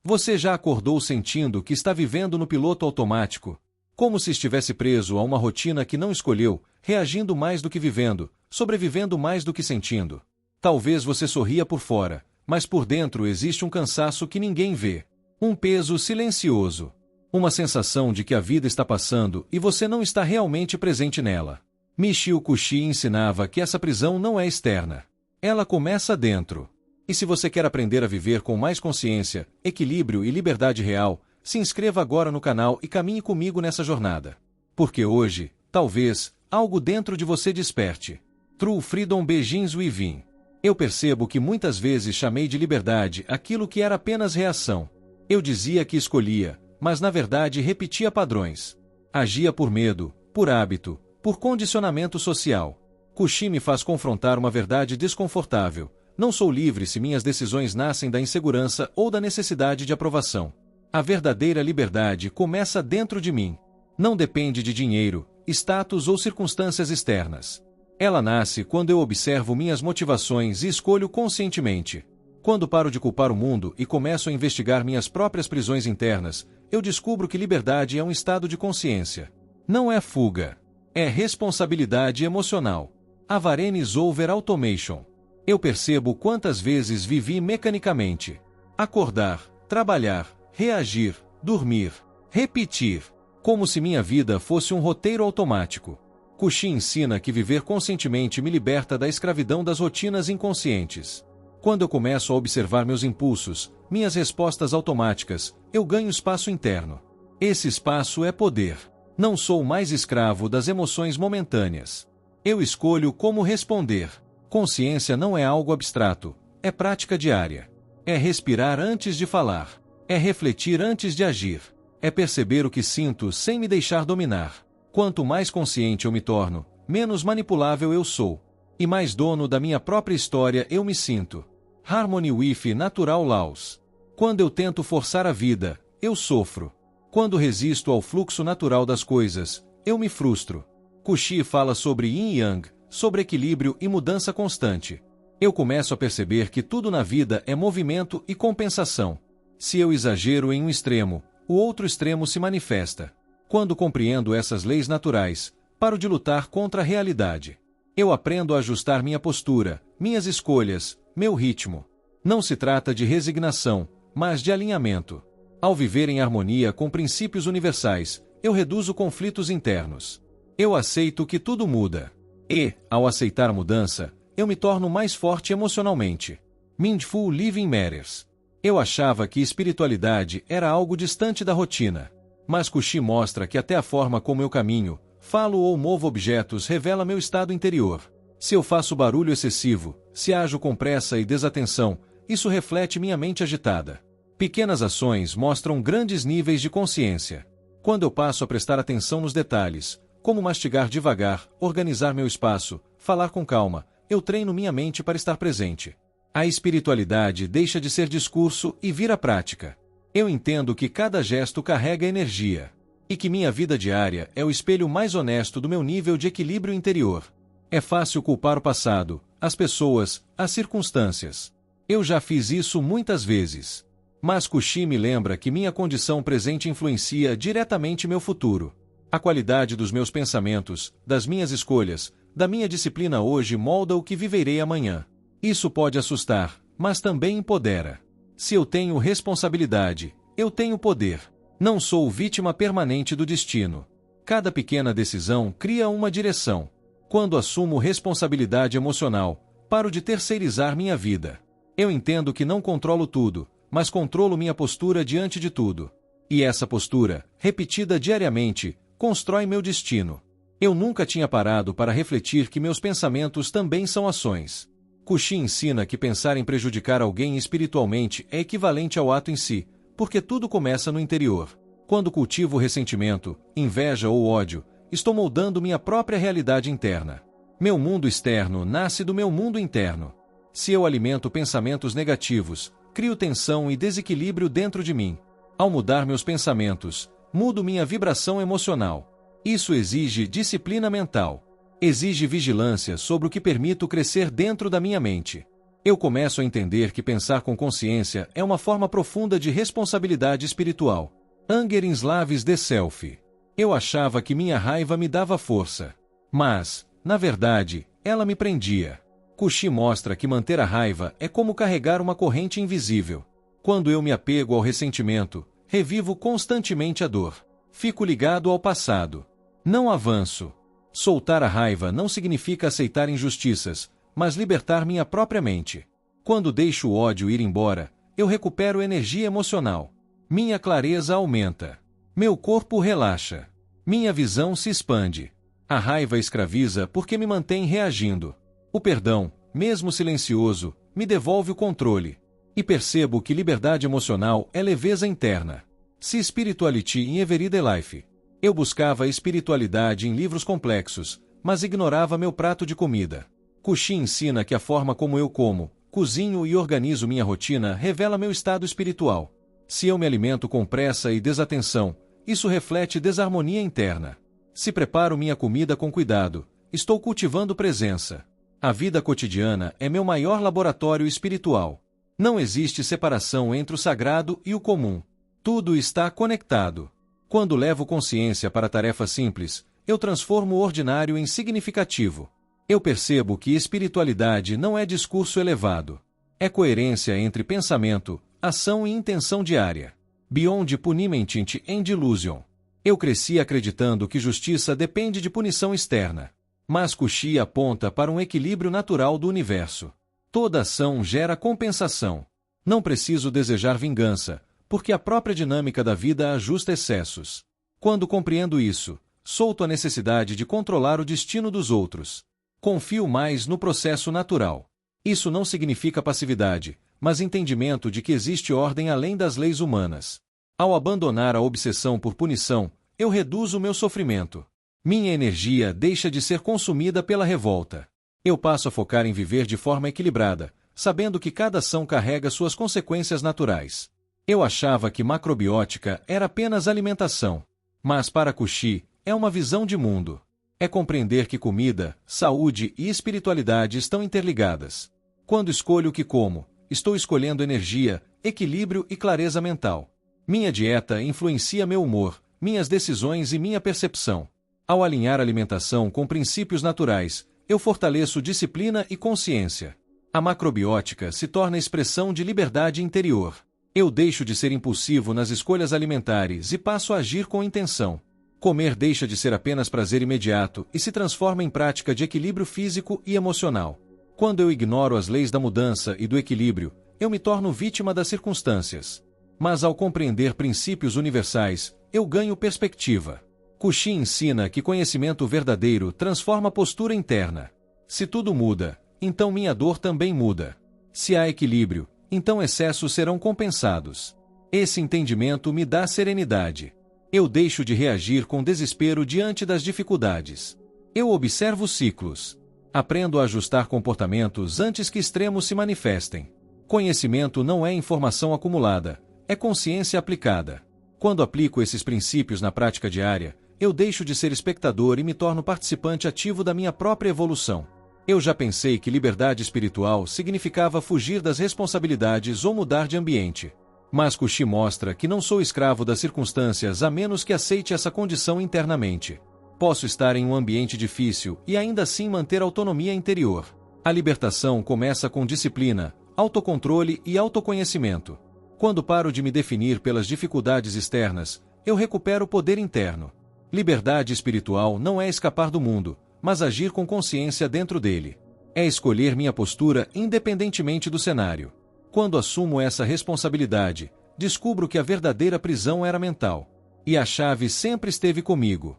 Você já acordou sentindo que está vivendo no piloto automático, como se estivesse preso a uma rotina que não escolheu, reagindo mais do que vivendo, sobrevivendo mais do que sentindo? Talvez você sorria por fora, mas por dentro existe um cansaço que ninguém vê. Um peso silencioso. Uma sensação de que a vida está passando e você não está realmente presente nela. Michio Kushi ensinava que essa prisão não é externa. Ela começa dentro. E se você quer aprender a viver com mais consciência, equilíbrio e liberdade real, se inscreva agora no canal e caminhe comigo nessa jornada. Porque hoje, talvez, algo dentro de você desperte. True Freedom Begins Within. Eu percebo que muitas vezes chamei de liberdade aquilo que era apenas reação. Eu dizia que escolhia, mas na verdade repetia padrões. Agia por medo, por hábito, por condicionamento social. Kushi me faz confrontar uma verdade desconfortável. Não sou livre se minhas decisões nascem da insegurança ou da necessidade de aprovação. A verdadeira liberdade começa dentro de mim. Não depende de dinheiro, status ou circunstâncias externas. Ela nasce quando eu observo minhas motivações e escolho conscientemente. Quando paro de culpar o mundo e começo a investigar minhas próprias prisões internas, eu descubro que liberdade é um estado de consciência. Não é fuga. É responsabilidade emocional. Awareness over automation. Eu percebo quantas vezes vivi mecanicamente. Acordar, trabalhar, reagir, dormir, repetir. Como se minha vida fosse um roteiro automático. Kushi ensina que viver conscientemente me liberta da escravidão das rotinas inconscientes. Quando eu começo a observar meus impulsos, minhas respostas automáticas, eu ganho espaço interno. Esse espaço é poder. Não sou mais escravo das emoções momentâneas. Eu escolho como responder. Consciência não é algo abstrato, é prática diária. É respirar antes de falar. É refletir antes de agir. É perceber o que sinto sem me deixar dominar. Quanto mais consciente eu me torno, menos manipulável eu sou. E mais dono da minha própria história eu me sinto. Harmony with Natural Laws. Quando eu tento forçar a vida, eu sofro. Quando resisto ao fluxo natural das coisas, eu me frustro. Kushi fala sobre Yin e Yang, sobre equilíbrio e mudança constante. Eu começo a perceber que tudo na vida é movimento e compensação. Se eu exagero em um extremo, o outro extremo se manifesta. Quando compreendo essas leis naturais, paro de lutar contra a realidade. Eu aprendo a ajustar minha postura, minhas escolhas, meu ritmo. Não se trata de resignação, mas de alinhamento. Ao viver em harmonia com princípios universais, eu reduzo conflitos internos. Eu aceito que tudo muda. E, ao aceitar a mudança, eu me torno mais forte emocionalmente. Mindful Living Matters. Eu achava que espiritualidade era algo distante da rotina. Mas Kushi mostra que até a forma como eu caminho, falo ou movo objetos revela meu estado interior. Se eu faço barulho excessivo, se ajo com pressa e desatenção, isso reflete minha mente agitada. Pequenas ações mostram grandes níveis de consciência. Quando eu passo a prestar atenção nos detalhes, como mastigar devagar, organizar meu espaço, falar com calma, eu treino minha mente para estar presente. A espiritualidade deixa de ser discurso e vira prática. Eu entendo que cada gesto carrega energia. E que minha vida diária é o espelho mais honesto do meu nível de equilíbrio interior. É fácil culpar o passado, as pessoas, as circunstâncias. Eu já fiz isso muitas vezes. Mas Kushi me lembra que minha condição presente influencia diretamente meu futuro. A qualidade dos meus pensamentos, das minhas escolhas, da minha disciplina hoje molda o que viverei amanhã. Isso pode assustar, mas também empodera. Se eu tenho responsabilidade, eu tenho poder. Não sou vítima permanente do destino. Cada pequena decisão cria uma direção. Quando assumo responsabilidade emocional, paro de terceirizar minha vida. Eu entendo que não controlo tudo, mas controlo minha postura diante de tudo. E essa postura, repetida diariamente, constrói meu destino. Eu nunca tinha parado para refletir que meus pensamentos também são ações. Kushi ensina que pensar em prejudicar alguém espiritualmente é equivalente ao ato em si, porque tudo começa no interior. Quando cultivo ressentimento, inveja ou ódio, estou moldando minha própria realidade interna. Meu mundo externo nasce do meu mundo interno. Se eu alimento pensamentos negativos, crio tensão e desequilíbrio dentro de mim. Ao mudar meus pensamentos, mudo minha vibração emocional. Isso exige disciplina mental. Exige vigilância sobre o que permito crescer dentro da minha mente. Eu começo a entender que pensar com consciência é uma forma profunda de responsabilidade espiritual. Anger Enslavs the Self. Eu achava que minha raiva me dava força. Mas, na verdade, ela me prendia. Kushi mostra que manter a raiva é como carregar uma corrente invisível. Quando eu me apego ao ressentimento, revivo constantemente a dor. Fico ligado ao passado. Não avanço. Soltar a raiva não significa aceitar injustiças, mas libertar minha própria mente. Quando deixo o ódio ir embora, eu recupero energia emocional. Minha clareza aumenta. Meu corpo relaxa. Minha visão se expande. A raiva escraviza porque me mantém reagindo. O perdão, mesmo silencioso, me devolve o controle. E percebo que liberdade emocional é leveza interna. Se Spirituality in Everyday Life. Eu buscava espiritualidade em livros complexos, mas ignorava meu prato de comida. Kushi ensina que a forma como eu como, cozinho e organizo minha rotina revela meu estado espiritual. Se eu me alimento com pressa e desatenção, isso reflete desarmonia interna. Se preparo minha comida com cuidado, estou cultivando presença. A vida cotidiana é meu maior laboratório espiritual. Não existe separação entre o sagrado e o comum. Tudo está conectado. Quando levo consciência para tarefas simples, eu transformo o ordinário em significativo. Eu percebo que espiritualidade não é discurso elevado. É coerência entre pensamento, ação e intenção diária. Beyond Punishment and Delusion. Eu cresci acreditando que justiça depende de punição externa. Mas Kushi aponta para um equilíbrio natural do universo. Toda ação gera compensação. Não preciso desejar vingança, porque a própria dinâmica da vida ajusta excessos. Quando compreendo isso, solto a necessidade de controlar o destino dos outros. Confio mais no processo natural. Isso não significa passividade, mas entendimento de que existe ordem além das leis humanas. Ao abandonar a obsessão por punição, eu reduzo meu sofrimento. Minha energia deixa de ser consumida pela revolta. Eu passo a focar em viver de forma equilibrada, sabendo que cada ação carrega suas consequências naturais. Eu achava que macrobiótica era apenas alimentação. Mas para Kushi, é uma visão de mundo. É compreender que comida, saúde e espiritualidade estão interligadas. Quando escolho o que como, estou escolhendo energia, equilíbrio e clareza mental. Minha dieta influencia meu humor, minhas decisões e minha percepção. Ao alinhar a alimentação com princípios naturais, eu fortaleço disciplina e consciência. A macrobiótica se torna expressão de liberdade interior. Eu deixo de ser impulsivo nas escolhas alimentares e passo a agir com intenção. Comer deixa de ser apenas prazer imediato e se transforma em prática de equilíbrio físico e emocional. Quando eu ignoro as leis da mudança e do equilíbrio, eu me torno vítima das circunstâncias. Mas ao compreender princípios universais, eu ganho perspectiva. Kushi ensina que conhecimento verdadeiro transforma a postura interna. Se tudo muda, então minha dor também muda. Se há equilíbrio, então excessos serão compensados. Esse entendimento me dá serenidade. Eu deixo de reagir com desespero diante das dificuldades. Eu observo ciclos. Aprendo a ajustar comportamentos antes que extremos se manifestem. Conhecimento não é informação acumulada, é consciência aplicada. Quando aplico esses princípios na prática diária, eu deixo de ser espectador e me torno participante ativo da minha própria evolução. Eu já pensei que liberdade espiritual significava fugir das responsabilidades ou mudar de ambiente. Mas Kushi mostra que não sou escravo das circunstâncias a menos que aceite essa condição internamente. Posso estar em um ambiente difícil e ainda assim manter autonomia interior. A libertação começa com disciplina, autocontrole e autoconhecimento. Quando paro de me definir pelas dificuldades externas, eu recupero o poder interno. Liberdade espiritual não é escapar do mundo, mas agir com consciência dentro dele. É escolher minha postura independentemente do cenário. Quando assumo essa responsabilidade, descubro que a verdadeira prisão era mental. E a chave sempre esteve comigo.